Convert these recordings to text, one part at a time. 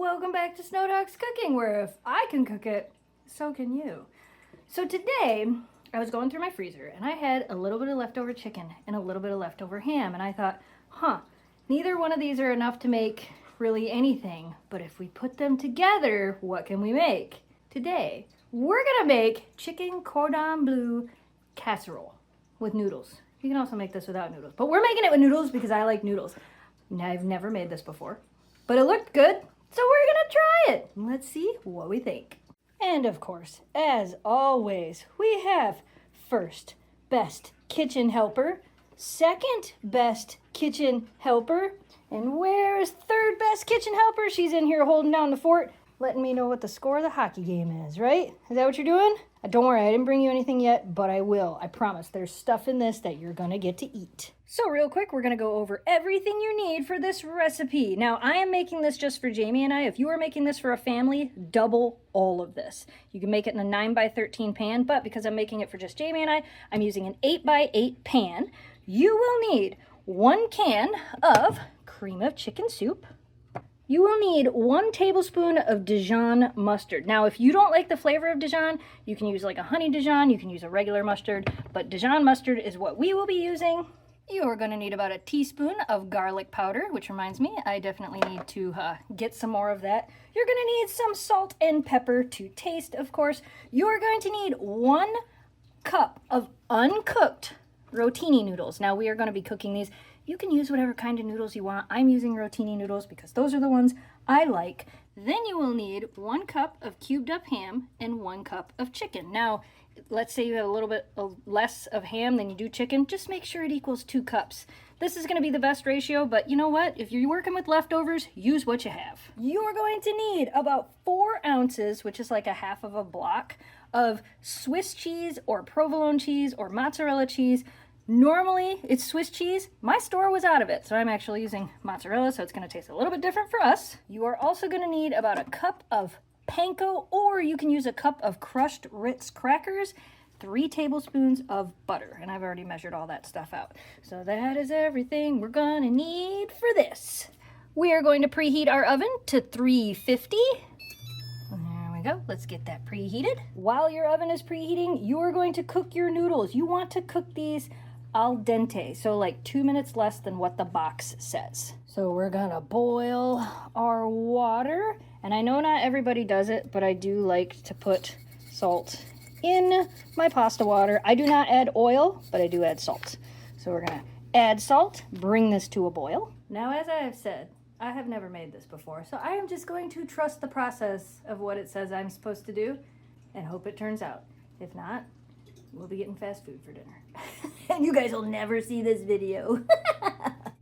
Welcome back to Snow Dog's Cooking, where if I can cook it, so can you. So today, I was going through my freezer, and I had a little bit of leftover chicken and a little bit of leftover ham, and I thought, neither one of these are enough to make really anything, but if we put them together, what can we make? Today, we're gonna make Chicken Cordon Bleu Casserole with noodles. You can also make this without noodles, but we're making it with noodles because I like noodles. Now, I've never made this before, but it looked good, so we're gonna try it. Let's see what we think. And of course, as always, we have first best kitchen helper, second best kitchen helper, and where is third best kitchen helper? She's in here holding down the fort, letting me know what the score of the hockey game is, right? Is that what you're doing? Don't worry, I didn't bring you anything yet, but I will. I promise. There's stuff in this that you're gonna get to eat. So real quick, we're gonna go over everything you need for this recipe. Now, I am making this just for Jamie and I. If you are making this for a family, double all of this. You can make it in a 9x13 pan, but because I'm making it for just Jamie and I, I'm using an 8x8 pan. You will need 1 can of cream of chicken soup. You will need 1 tablespoon of Dijon mustard. Now, if you don't like the flavor of Dijon, you can use like a honey Dijon, you can use a regular mustard, but Dijon mustard is what we will be using. You are going to need about a teaspoon of garlic powder, which reminds me, I definitely need to get some more of that. You're going to need some salt and pepper to taste, of course. You are going to need 1 cup of uncooked rotini noodles. Now, we are going to be cooking these. You can use whatever kind of noodles you want. I'm using rotini noodles because those are the ones I like. Then you will need 1 cup of cubed up ham and 1 cup of chicken. Now, let's say you have a little bit less of ham than you do chicken. Just make sure it equals 2 cups. This is going to be the best ratio, but you know what? If you're working with leftovers, use what you have. You are going to need about 4 ounces, which is like a half of a block, of Swiss cheese or provolone cheese or mozzarella cheese. Normally, it's Swiss cheese. My store was out of it, so I'm actually using mozzarella, so it's going to taste a little bit different for us. You are also going to need about a cup of panko, or you can use a cup of crushed Ritz crackers, 3 tablespoons of butter, and I've already measured all that stuff out. So that is everything we're going to need for this. We are going to preheat our oven to 350. There we go. Let's get that preheated. While your oven is preheating, you are going to cook your noodles. You want to cook these al dente, so like 2 minutes less than what the box says. So we're gonna boil our water, and I know not everybody does it, but I do like to put salt in my pasta water. I do not add oil, but I do add salt. So we're gonna add salt, bring this to a boil. Now, as I have said, I have never made this before, so I am just going to trust the process of what it says I'm supposed to do and hope it turns out. If not, we'll be getting fast food for dinner. And you guys will never see this video.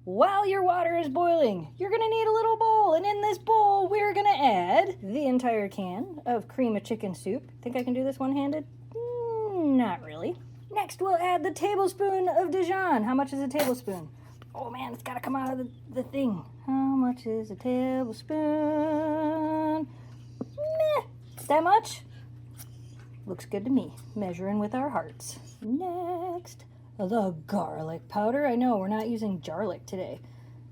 While your water is boiling, you're gonna need a little bowl, and in this bowl, we're gonna add the entire can of cream of chicken soup. Think I can do this one-handed? Not really. Next, we'll add the tablespoon of Dijon. How much is a tablespoon? Oh man, it's gotta come out of the thing. How much is a tablespoon? Meh, that much? Looks good to me. Measuring with our hearts. Next, the garlic powder. I know, we're not using garlic today.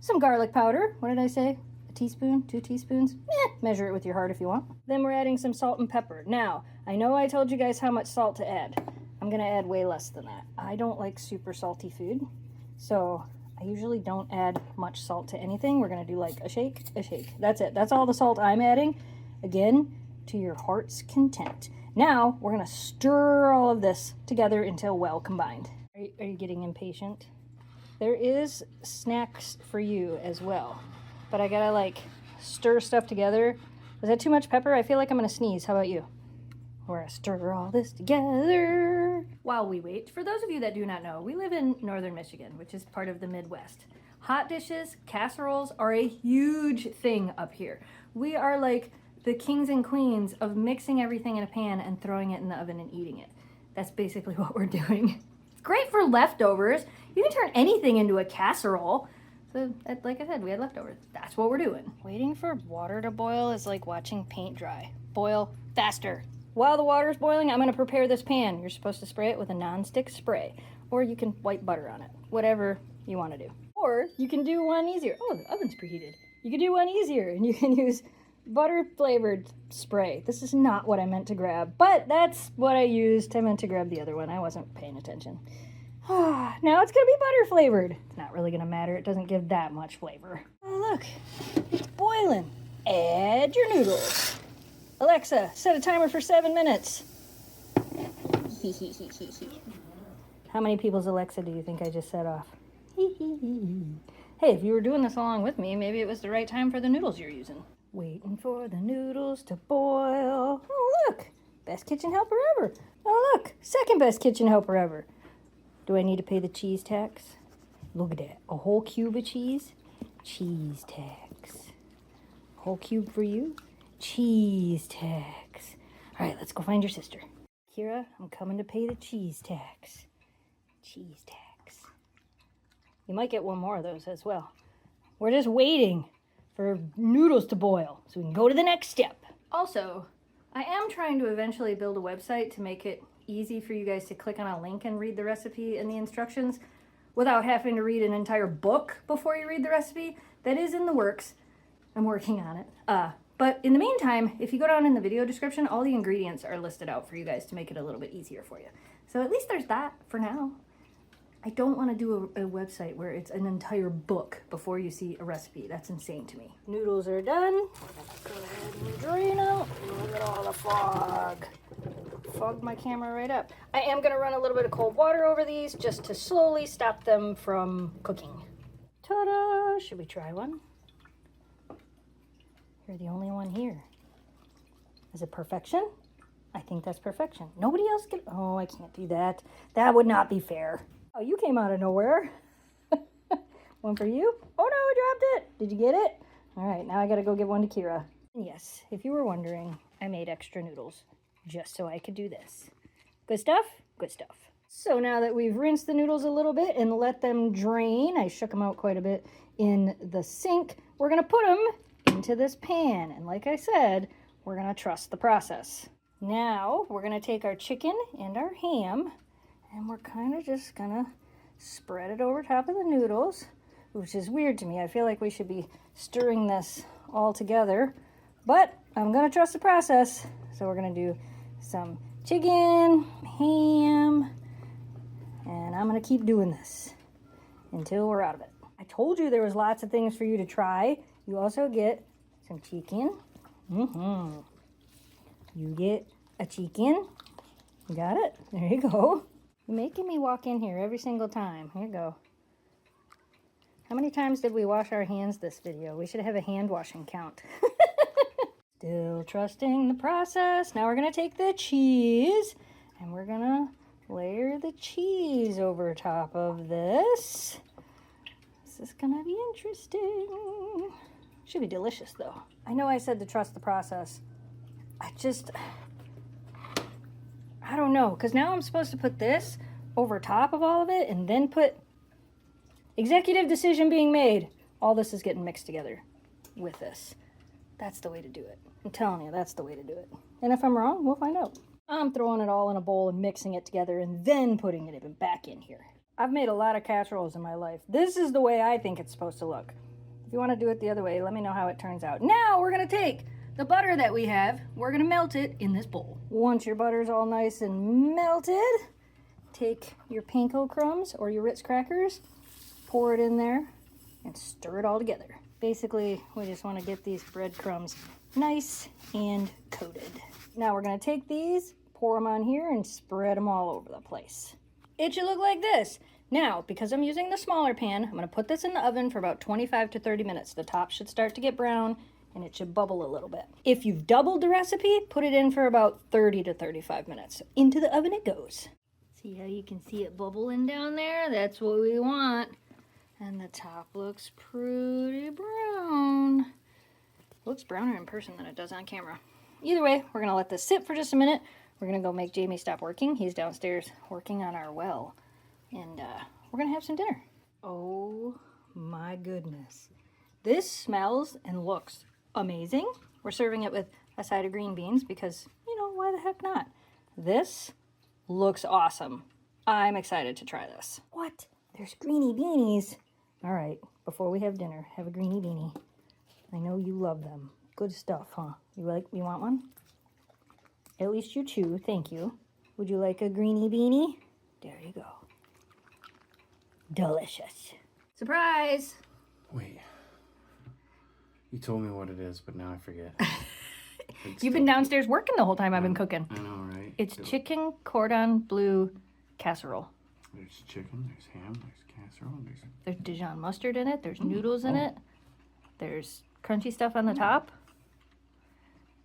Some garlic powder. What did I say? A teaspoon? 2 teaspoons? Measure it with your heart if you want. Then we're adding some salt and pepper. Now, I know I told you guys how much salt to add. I'm going to add way less than that. I don't like super salty food, so I usually don't add much salt to anything. We're going to do like a shake, a shake. That's it. That's all the salt I'm adding. Again, to your heart's content. Now, we're going to stir all of this together until well combined. Are you getting impatient? There is snacks for you as well, but I gotta like stir stuff together. Was that too much pepper? I feel like I'm gonna sneeze. How about you? We're gonna stir all this together. While we wait, for those of you that do not know, we live in northern Michigan, which is part of the Midwest. Hot dishes, casseroles are a huge thing up here. We are like the kings and queens of mixing everything in a pan and throwing it in the oven and eating it. That's basically what we're doing. It's great for leftovers. You can turn anything into a casserole. So, like I said, we had leftovers. That's what we're doing. Waiting for water to boil is like watching paint dry. Boil faster. While the water is boiling, I'm going to prepare this pan. You're supposed to spray it with a non-stick spray, or you can wipe butter on it. Whatever you want to do. Or you can do one easier. Oh, the oven's preheated. You can do one easier, and you can use butter flavored spray. This is not what I meant to grab, but that's what I used. I meant to grab the other one. I wasn't paying attention. Now it's gonna be butter flavored. It's not really gonna matter. It doesn't give that much flavor. Oh, look, it's boiling. Add your noodles. Alexa, set a timer for 7 minutes. How many people's Alexa do you think I just set off? Hey, if you were doing this along with me, maybe it was the right time for the noodles you're using. Waiting for the noodles to boil. Oh, look, best kitchen helper ever. Oh, look, second best kitchen helper ever. Do I need to pay the cheese tax? Look at that, a whole cube of cheese? Cheese tax. Whole cube for you? Cheese tax. All right, let's go find your sister. Kira, I'm coming to pay the cheese tax. Cheese tax. You might get one more of those as well. We're just waiting for noodles to boil so we can go to the next step. Also, I am trying to eventually build a website to make it easy for you guys to click on a link and read the recipe and the instructions without having to read an entire book before you read the recipe. That is in the works. I'm working on it. But in the meantime, if you go down in the video description, all the ingredients are listed out for you guys to make it a little bit easier for you. So at least there's that for now. I don't want to do a website where it's an entire book before you see a recipe. That's insane to me. Noodles are done. Go ahead and drain out. Look at all the fog. Fogged my camera right up. I am going to run a little bit of cold water over these just to slowly stop them from cooking. Ta-da! Should we try one? You're the only one here. Is it perfection? I think that's perfection. Nobody else can... Oh, I can't do that. That would not be fair. Oh, you came out of nowhere. One for you. Oh no, I dropped it. Did you get it? All right, now I gotta go give one to Kira. Yes, if you were wondering, I made extra noodles just so I could do this. Good stuff? Good stuff. So now that we've rinsed the noodles a little bit and let them drain, I shook them out quite a bit in the sink, we're gonna put them into this pan. And like I said, we're gonna trust the process. Now we're gonna take our chicken and our ham and we're kind of just gonna spread it over top of the noodles, which is weird to me. I feel like we should be stirring this all together, but I'm gonna trust the process. So we're gonna do some chicken, ham, and I'm gonna keep doing this until we're out of it. I told you there was lots of things for you to try. You also get some chicken. You get a chicken. You got it? There you go. You're making me walk in here every single time. Here you go. How many times did we wash our hands this video? We should have a hand washing count. Still trusting the process. Now we're going to take the cheese and we're going to layer the cheese over top of this. This is going to be interesting. Should be delicious though. I know I said to trust the process. I don't know, because now I'm supposed to put this over top of all of it and then put executive decision being made. All this is getting mixed together with this. That's the way to do it. I'm telling you, that's the way to do it. And if I'm wrong, we'll find out. I'm throwing it all in a bowl and mixing it together and then putting it back in here. I've made a lot of casseroles in my life. This is the way I think it's supposed to look. If you want to do it the other way, let me know how it turns out. Now we're going to take the butter that we have, we're going to melt it in this bowl. Once your butter's all nice and melted, take your panko crumbs or your Ritz crackers, pour it in there, and stir it all together. Basically, we just want to get these breadcrumbs nice and coated. Now we're going to take these, pour them on here, and spread them all over the place. It should look like this. Now, because I'm using the smaller pan, I'm going to put this in the oven for about 25 to 30 minutes. The top should start to get brown, and it should bubble a little bit. If you've doubled the recipe, put it in for about 30 to 35 minutes. So into the oven it goes. See how you can see it bubbling down there? That's what we want. And the top looks pretty brown. Looks browner in person than it does on camera. Either way, we're gonna let this sit for just a minute. We're gonna go make Jamie stop working. He's downstairs working on our well. And we're gonna have some dinner. Oh my goodness. This smells and looks amazing. We're serving it with a side of green beans because, you know, why the heck not? This looks awesome. I'm excited to try this. What? There's greeny beanies. All right, before we have dinner, have a greeny beanie. I know you love them. Good stuff, huh? You want one? At least you chew. Thank you. Would you like a greeny beanie? There you go. Delicious. Surprise! Wait. You told me what it is, but now I forget. You've been downstairs working the whole time I've been cooking. I know, right? It's Chicken Cordon Bleu Casserole. There's chicken, there's ham, there's casserole, There's Dijon mustard in it. There's noodles in it. There's crunchy stuff on the top.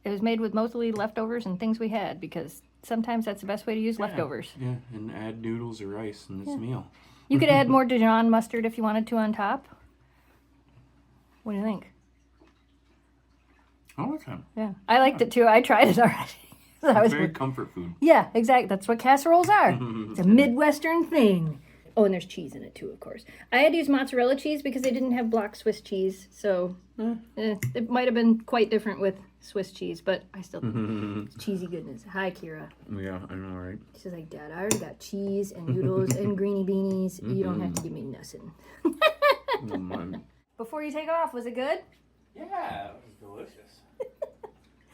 It was made with mostly leftovers and things we had because sometimes that's the best way to use leftovers. Yeah, and add noodles or rice in this meal. You could add more Dijon mustard if you wanted to on top. What do you think? I like that. Yeah, I liked it too. I tried it already. It's very comfort food. Yeah, exactly. That's what casseroles are. It's a Midwestern thing. Oh, and there's cheese in it too, of course. I had to use mozzarella cheese because they didn't have block Swiss cheese, so it might have been quite different with Swiss cheese, but I still think it's cheesy goodness. Hi, Kira. Yeah, I know, right? She's like, Dad, I already got cheese and noodles and greeny beanies. You don't have to give me nothing. Before you take off, was it good? Yeah, it was delicious.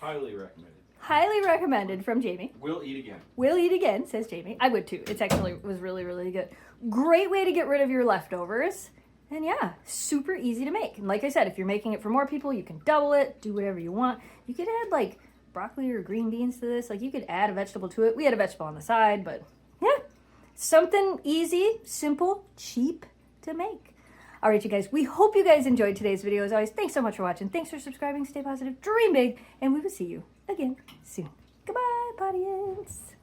Highly recommended. Highly recommended from Jamie. We'll eat again. We'll eat again, says Jamie. I would too. It's actually was really, really good. Great way to get rid of your leftovers. And yeah, super easy to make. And like I said, if you're making it for more people, you can double it, do whatever you want. You could add like broccoli or green beans to this. Like you could add a vegetable to it. We had a vegetable on the side, but yeah, something easy, simple, cheap to make. All right, you guys, we hope you guys enjoyed today's video. As always, thanks so much for watching. Thanks for subscribing. Stay positive, dream big, and we will see you again soon. Goodbye, audience.